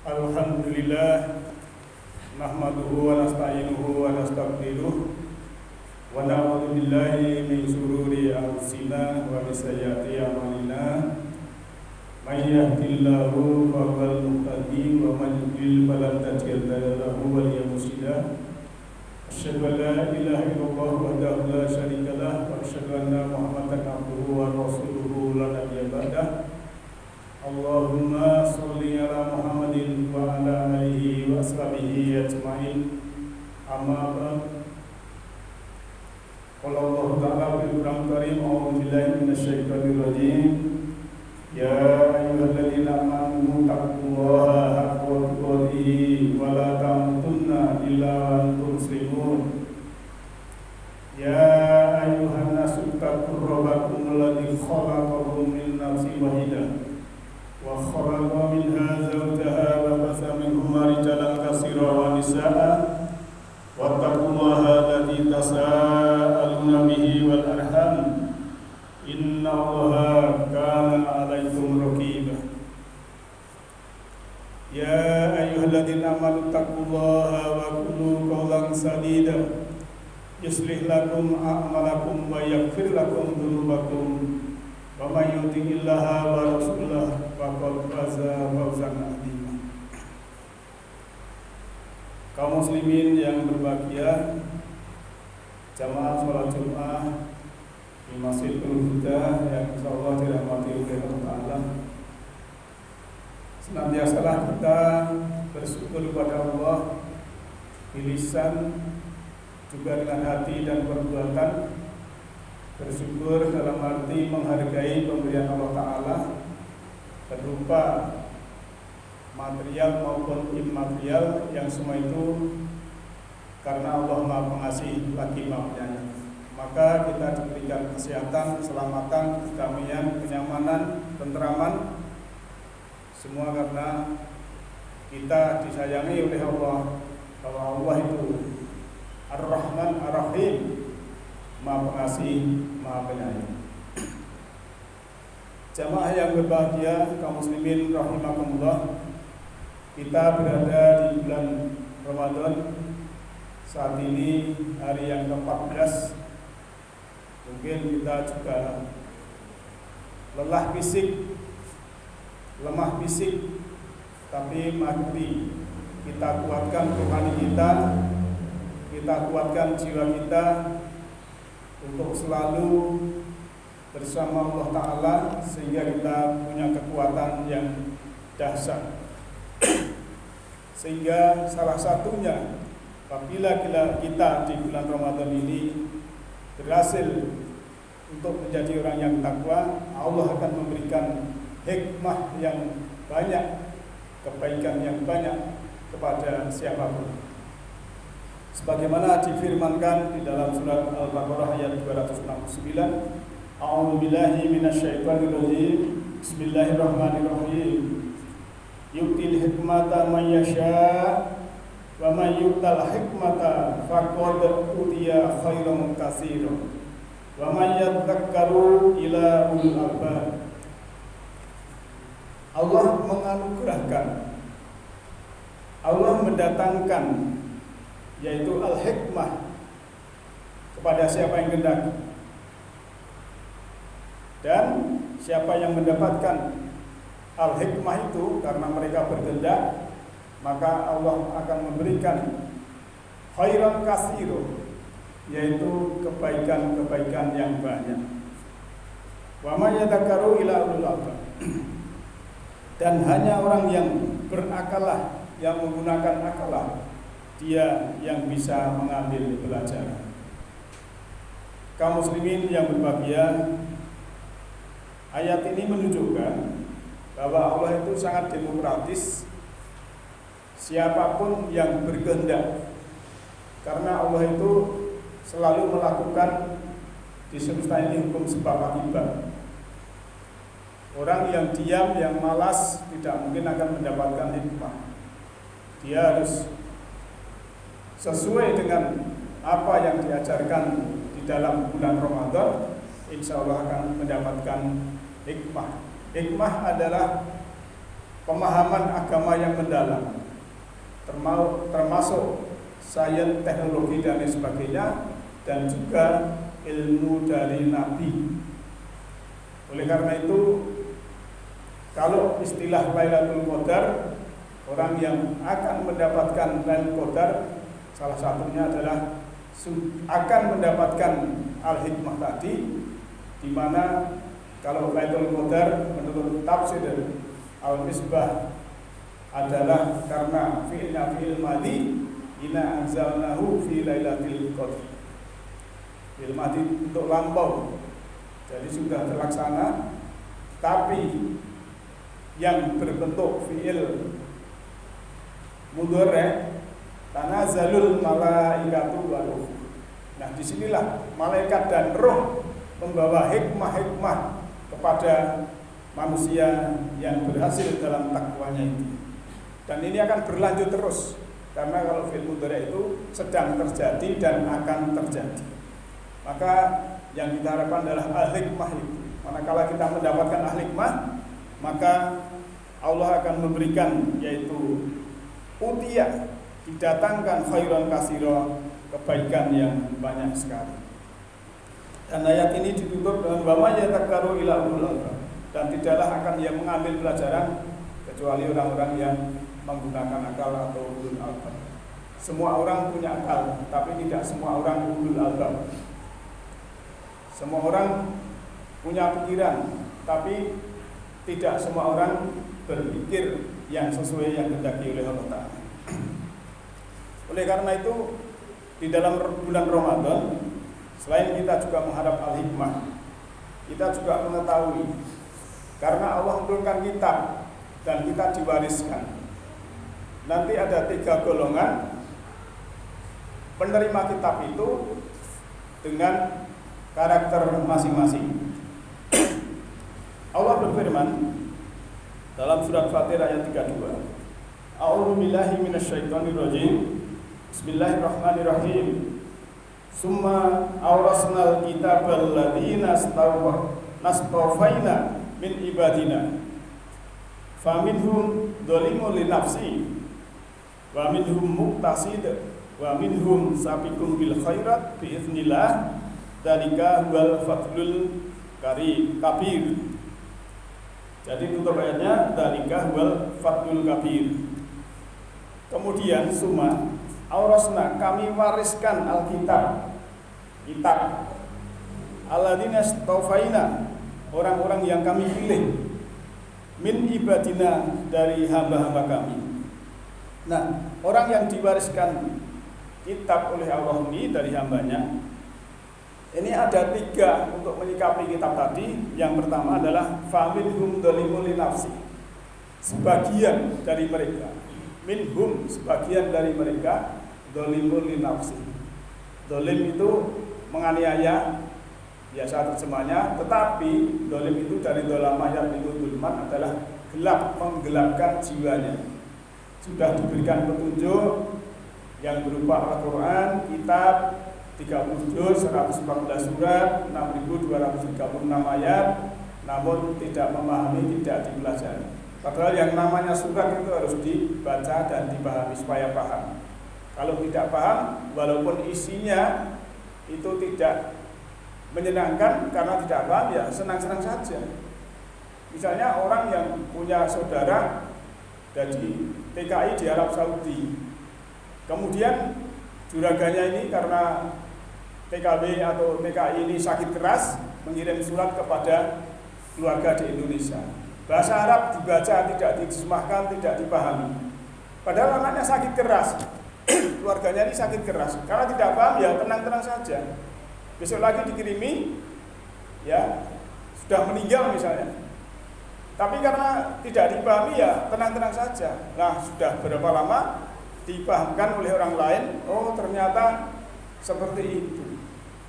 Alhamdulillah nahmaduhu wa nasta'inuhu wa nastaghfiruh wa na'udzu billahi min shururi anfusina wa min sayyiati a'malina may yahdihillahu fahuwal muhtadi wa man yudlil falan tajida lahu waliyyan mursyida. Asyhadu an la ilaha illallah wahdahu la syarika lah wa asyhadu anna Muhammadan abduhu wa rasuluhu la nabiyya ba'dah. Allahumma sholli ala Muhammadin wa ala alihi wa ashabihi ajmain. Amma ba'd. Qala Allah Ta'ala fil Qur'anil Karim, a'udzu billahi minasyaitonir rajim. Ya ayyuhalladzina amanu taqullaha haqqa tuqatih wa la tamutunna illa wa antum muslimun. Ya ayyuhan nasu taqur rabbakum alladzi khalaqakum min nafsin wahidah wa khalaqa minha zawjaha wa basa minhuma rijalan katsiran wa nisaa'a wattaqullaha alladzi tasaaluna bihi wal arham innallaha kana 'alaikum raqiba. Ya ayyuhalladzina amanu taqullaha wa qulu qawlan sadida yuslih lakum a'malakum wa yaghfir lakum dzunubakum wa may yuti'illaha wa rasulahu faqad faza fawzan 'azima. Kaum muslimin yang berbahagia, jamaah salat Jumat di Masjidul Huda yang insyaallah dirahmati oleh Allah Ta'ala. Senantiasalah kita bersyukur kepada Allah di lisan juga dengan hati dan perbuatan. Bersyukur dalam arti menghargai pemberian Allah Ta'ala berupa material maupun immaterial, yang semua itu karena Allah Maha Pengasih lagi Maha Penyayang. Maka kita diberikan kesehatan, keselamatan, kedamaian, kenyamanan, tenteraman, semua karena kita disayangi oleh Allah, bahwa Allah itu Ar-Rahman Ar-Rahim, Maha Pengasih, Maha Penyayang. Jamaah yang berbahagia, kaum muslimin rahimakumullah, kita berada di bulan Ramadan. Saat ini hari yang ke-14. Mungkin kita juga lelah fisik, lemah fisik, tapi mari kita kuatkan rohani kita kuatkan jiwa kita untuk selalu bersama Allah Ta'ala, sehingga kita punya kekuatan yang dahsyat. Sehingga salah satunya, apabila kita di bulan Ramadan ini berhasil untuk menjadi orang yang takwa, Allah akan memberikan hikmah yang banyak, kebaikan yang banyak kepada siapapun. Sebagaimana difirmankan di dalam surat Al-Baqarah ayat 269, A'udzu billahi minasyaitonir rajim. Bismillahirrahmanirrahim. Yu'til hikmata man yasha wa man yu'tal hikmata faqad utiya khairan katsiran wa man yadhakkaru ila ulul albab. Allah menganugerahkan, Allah mendatangkan, yaitu al-hikmah kepada siapa yang kehendaki. Dan siapa yang mendapatkan al-hikmah itu karena mereka berkehendak, maka Allah akan memberikan khairan katsira, yaitu kebaikan-kebaikan yang banyak. Wa may yadhakkaru ila ulul albab. Dan hanya orang yang berakalah, yang menggunakan akalah, dia yang bisa mengambil pelajaran. Kaum muslimin yang berbahagia, ayat ini menunjukkan bahwa Allah itu sangat demokratis. Siapapun yang berkehendak, karena Allah itu selalu melakukan di semesta ini hukum sebab akibat. Orang yang diam, yang malas, tidak mungkin akan mendapatkan hikmah. Dia harus sesuai dengan apa yang diajarkan di dalam bulan Ramadan, insya Allah akan mendapatkan hikmah. Hikmah adalah pemahaman agama yang mendalam, termasuk sains, teknologi dan lain sebagainya, dan juga ilmu dari Nabi. Oleh karena itu, kalau istilah Lailatul Qadar, orang yang akan mendapatkan Lailatul Qadar salah satunya adalah akan mendapatkan al-hikmah tadi, di mana kalau Lailatul Qadar menurut tafsir Al-Misbah adalah karena fi'ilnya fi'il madhi, inna anzalnahu fi lailatul qadar. Fi'il madhi untuk lampau, jadi sudah terlaksana. Tapi yang berbentuk fi'il mudhari', tanazzalul malaikatu wa ruh. Nah, disinilah malaikat dan roh membawa hikmah-hikmah kepada manusia yang berhasil dalam takwanya itu. Dan ini akan berlanjut terus, karena kalau fi'il mudhari' itu sedang terjadi dan akan terjadi. Maka yang kita harapkan adalah al-hikmah itu. Manakala kita mendapatkan al-hikmah, maka Allah akan memberikan, yaitu utiyah, didatangkan khairan kasira, kebaikan yang banyak sekali. Dan ayat ini ditutup dengan wa may yatakaru ila ulul albab, dan tidaklah akan yang mengambil pelajaran kecuali orang-orang yang menggunakan akal atau ulul albab. Semua orang punya akal, tapi tidak semua orang ulul albab. Semua orang punya pikiran, tapi tidak semua orang berpikir yang sesuai yang dikehendaki oleh Allah Ta'ala. Oleh karena itu, di dalam bulan Ramadan, selain kita juga mengharap al-hikmah, kita juga mengetahui, karena Allah menurunkan kitab dan kita diwariskan. Nanti ada 3 golongan penerima kitab itu dengan karakter masing-masing. Allah berfirman dalam surat Fatir ayat 32, A'udzu billahi minasyaitonir rajim. Bismillahirrahmanirrahim. Summa awrasnal kitabal ladzina nastafaina min ibadina. Faminhum dzalimun li nafsi wa minhum muqtasid wa minhum sabiqun bil khairat bi idznillah. Dzalika huwal fadlul kabir. Jadi tutup ayatnya, dzalika huwal fadlul kabir. Kemudian summa aurasna, kami wariskan alkitab, kitab alladzina staufaina, orang-orang yang kami pilih, min ibadina, dari hamba-hamba kami. Nah, orang yang diwariskan kitab oleh Allah ini dari hambanya, ini ada 3 untuk menyikapi kitab tadi. Yang pertama adalah faminhum dzalimun li nafsi, sebagian dari mereka, minhum, sebagian dari mereka, dzalimun li nafsi. Dzalim itu menganiaya, biasa terjemahnya, tetapi dzalim itu dari dzalama yang itu dzulman adalah gelap, menggelapkan jiwanya. Sudah diberikan petunjuk yang berupa Al-Quran, kitab 30 juz, 114 surat, 6.236 ayat, namun tidak memahami, tidak dipelajari. Padahal yang namanya surat itu harus dibaca dan dipahami supaya paham. Kalau tidak paham, walaupun isinya itu tidak menyenangkan karena tidak paham, ya senang-senang saja. Misalnya orang yang punya saudara dari TKI di Arab Saudi, kemudian juraganya ini karena TKB atau TKI ini sakit keras, mengirim surat kepada keluarga di Indonesia. Bahasa Arab dibaca, tidak diterjemahkan, tidak dipahami. Padahal anaknya sakit keras, keluarganya ini sakit keras. Karena tidak paham, ya tenang-tenang saja. Besok lagi dikirimi, ya sudah meninggal misalnya. Tapi karena tidak dipahami, ya tenang-tenang saja. Nah, sudah berapa lama dipahamkan oleh orang lain, oh ternyata seperti itu.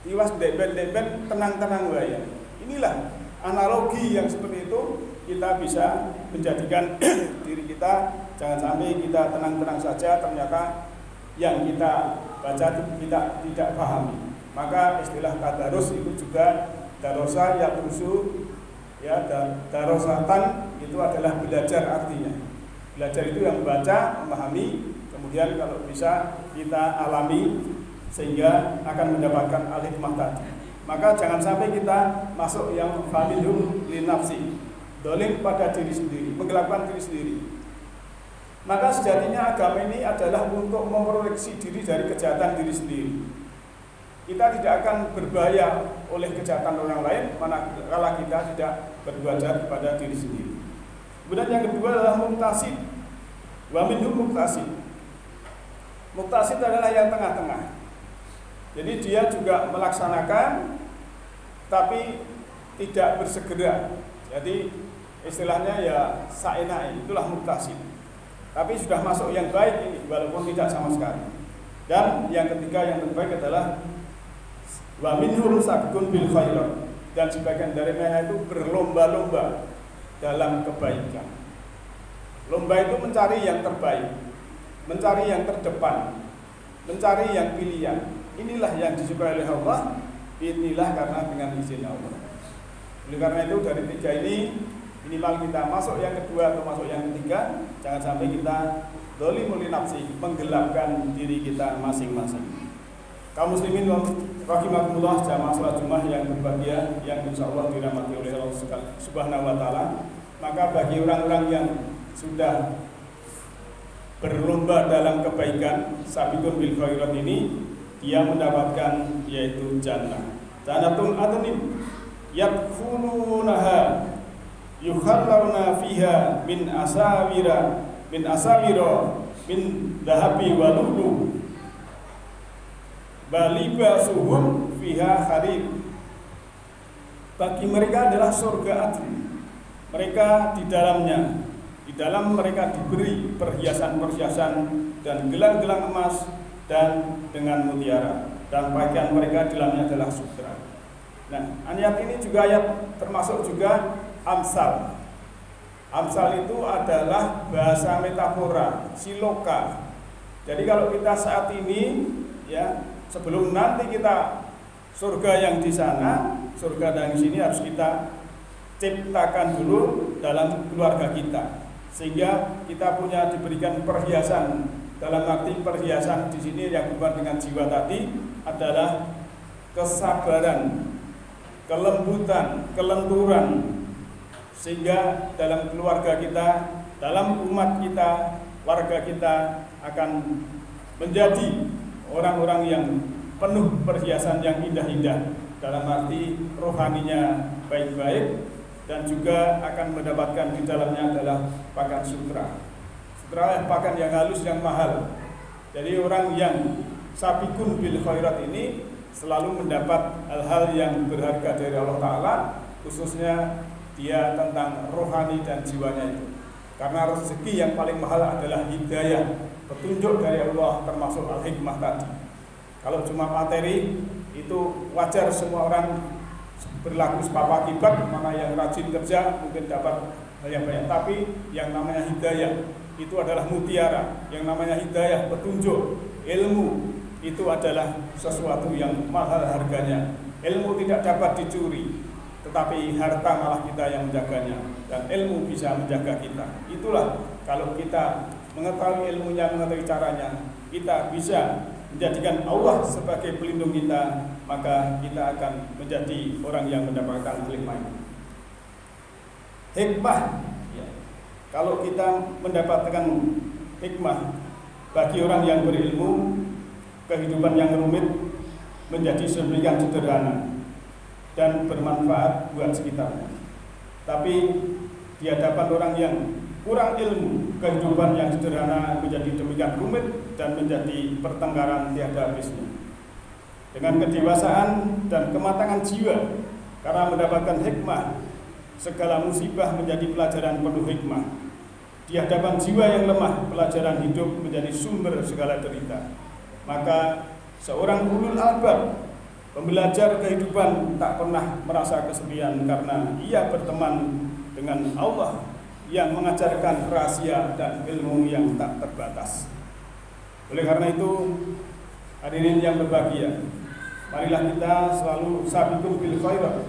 Tiwas deben-deben, tenang-tenang ya. Inilah analogi yang seperti itu, kita bisa menjadikan diri kita, jangan sampai kita tenang-tenang saja, ternyata yang kita baca kita tidak pahami. Maka istilah tadarus itu juga darosa yadrusu, ya, darosatan itu adalah belajar artinya. Belajar itu yang membaca, memahami, kemudian kalau bisa kita alami sehingga akan mendapatkan al-hikmah tadi. Maka jangan sampai kita masuk yang familhum li nafsi, dolim pada diri sendiri, menggelapkan diri sendiri. Maka sejatinya agama ini adalah untuk memproteksi diri dari kejahatan diri sendiri. Kita tidak akan berbahaya oleh kejahatan orang lain manakala kita tidak berbuat jahat kepada diri sendiri. Kemudian yang kedua adalah muktasid. Wa minhum muktasid. Muktasid adalah yang tengah-tengah. Jadi dia juga melaksanakan tapi tidak bersegera. Jadi istilahnya ya saenai, itulah muktasid. Tapi sudah masuk yang baik ini walaupun tidak sama sekali. Dan yang ketiga yang terbaik adalah wa minhum sabiqun bil khairat. Dan sebagian dari mereka itu berlomba-lomba dalam kebaikan. Lomba itu mencari yang terbaik, mencari yang terdepan, mencari yang pilihan. Inilah yang disukai oleh Allah. Inilah karena dengan izin Allah. Oleh karena itu dari tiga ini minimal kita masuk yang kedua atau masuk yang ketiga. Jangan sampai kita dolimul li nafsi, menggelapkan diri kita masing-masing. Kaum muslimin rahimakumullah, jamaah salat Jumat yang berbahagia, yang insyaallah dirahmati oleh Allah Subhanahu wa taala. Maka bagi orang-orang yang sudah berlomba dalam kebaikan, sabiqun bil khairat ini, dia mendapatkan yaitu jannah. Jannatul adnin yadkhulunaha yukhallawna fiha min asawira min dhahabi wa lu'lu balibasuhum fiha harir. Bagi mereka adalah surga adil. Mereka di dalam mereka diberi perhiasan-perhiasan dan gelang-gelang emas dan dengan mutiara, dan pakaian mereka di dalamnya adalah sutra. Nah, ayat ini juga ayat termasuk juga amsal. Amsal itu adalah bahasa metafora, siloka. Jadi kalau kita saat ini ya, sebelum nanti kita surga yang di sana, surga yang di sini harus kita ciptakan dulu dalam keluarga kita, sehingga kita punya diberikan perhiasan. Dalam arti perhiasan di sini yang berhubungan dengan jiwa tadi adalah kesabaran, kelembutan, kelenturan, sehingga dalam keluarga kita, dalam umat kita, warga kita akan menjadi orang-orang yang penuh perhiasan yang indah-indah, dalam arti rohaninya baik-baik, dan juga akan mendapatkan di dalamnya adalah pakaian sutra. Sutra pakaian yang halus, yang mahal. Jadi orang yang sabiqun bil khairat ini selalu mendapat hal-hal yang berharga dari Allah Ta'ala, khususnya dia tentang rohani dan jiwanya itu. Karena rezeki yang paling mahal adalah hidayah, petunjuk dari Allah, termasuk al-hikmah tadi. Kalau cuma materi itu wajar semua orang berlaku sepapa akibat, mana yang rajin kerja mungkin dapat hal yang banyak. Tapi yang namanya hidayah itu adalah mutiara, yang namanya hidayah, petunjuk, ilmu itu adalah sesuatu yang mahal harganya. Ilmu tidak dapat dicuri, tetapi harta malah kita yang menjaganya, dan ilmu bisa menjaga kita. Itulah kalau kita mengetahui ilmunya, mengetahui caranya, kita bisa menjadikan Allah sebagai pelindung kita, maka kita akan menjadi orang yang mendapatkan hikmah. Hikmah, ya. Kalau kita mendapatkan hikmah bagi orang yang berilmu, kehidupan yang rumit menjadi sedemikian sederhana dan bermanfaat buat sekitarnya. Tapi di hadapan orang yang kurang ilmu, kehidupan yang sederhana menjadi demikian rumit dan menjadi pertengkaran tiada habisnya. Dengan kedewasaan dan kematangan jiwa, karena mendapatkan hikmah, segala musibah menjadi pelajaran penuh hikmah. Di hadapan jiwa yang lemah, pelajaran hidup menjadi sumber segala derita. Maka seorang ulul albab, pembelajar kehidupan, tak pernah merasa kesepian karena ia berteman dengan Allah yang mengajarkan rahasia dan ilmu yang tak terbatas. Oleh karena itu, hadirin yang berbahagia, marilah kita selalu sabiqun bil khairat,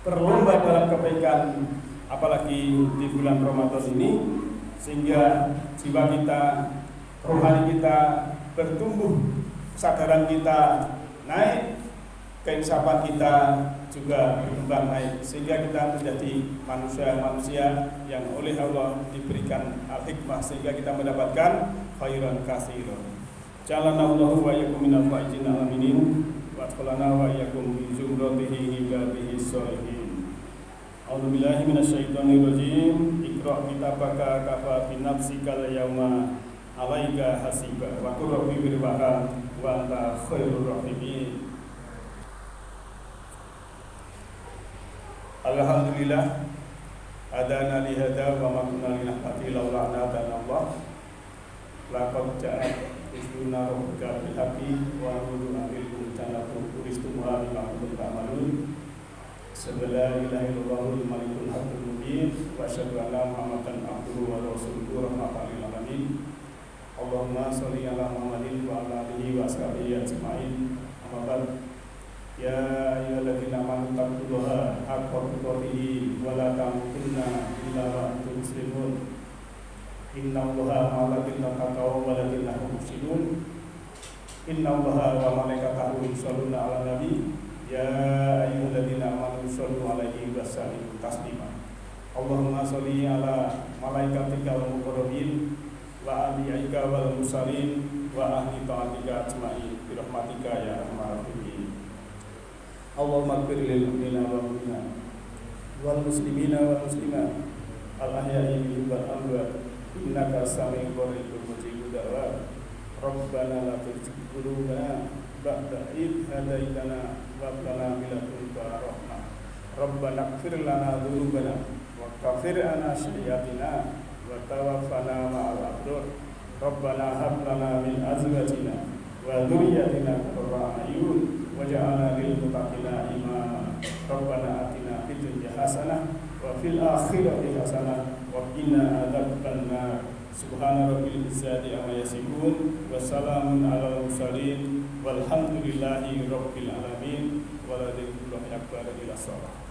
berlomba dalam kebaikan, apalagi di bulan Ramadan ini, sehingga jiwa kita, rohani kita bertumbuh, kesadaran kita naik, keinsapan kita juga berkembang naik, sehingga kita menjadi manusia-manusia yang oleh Allah diberikan al-hikmah, sehingga kita mendapatkan khairan katsiran. Jalanallahu wa iyyakum minal faizin aminin wa adkhalana wa iyyakum fi zumratihi ibadihi sholihin. A'udzubillahi minasyaitonir rajim. Iqra kitabaka kafa bi nafsika al-yawma 'alaika hasiba wa qur rabbi birwaha wa anta khairur rahimin. Alhamdulillah hadana li hada wa ma kunna linahtadiya laula an hadana Allah. Laqad ja'at russuluna rabbika bil haqqi wa nurun bil jannati uristumuha bima kuntum ta'malun. La ilaha illallahul malikul haqqul mubin wa asyhadu anna Muhammadan abduhu wa rasuluhu rahmatan lil alamin. Allahumma shalli ala Muhammadin wa ala alihi wa sahbihi ajmain. Amma ba'd. Ya ayyuhalladzina amanu taqullaha haqqa tuqatih wa la tamutunna illa wa antum muslimun. Innallaha ma'al ladzina taqaw wal ladzina hum muhsinun. Innallaha wa malaikatahu yusholluna 'alan nabi. Ya ayyuhalladzina amanu shollu 'alaihi wa sallimu taslima. Allahumma sholli 'ala malaikatikal muqarrabin wa anbiya'ika wal mursalin wa ahli ta'atika ajmain bi rahmatika ya arhamar rahimin. Allahumma ighfir lil mu'minina wal mu'minat wal muslimina wal muslimat al ahya'i minhum wal amwat innaka sami'un qaribun mujibud da'wat. Rabbana la tuzigh qulubana ba'da idh hadaitana wa hab lana min ladunka rahmah. Rabbana ighfir lana dzunubana wa kaffir 'anna sayyi'atina wa tawaffana ma'al abrar. Rabbana hab lana min azwajina wa dhurriyyatina qurrata a'yun waj'alna lil muttaqina imama. Rabbana atina fid dunya hasanah wa fil akhirati hasanah wa qina adzabannar. Subhana rabbil izzati amma yasifun wa salamun alal mursalin walhamdulillahi rabbil alamin wa la ilaha illa huwa.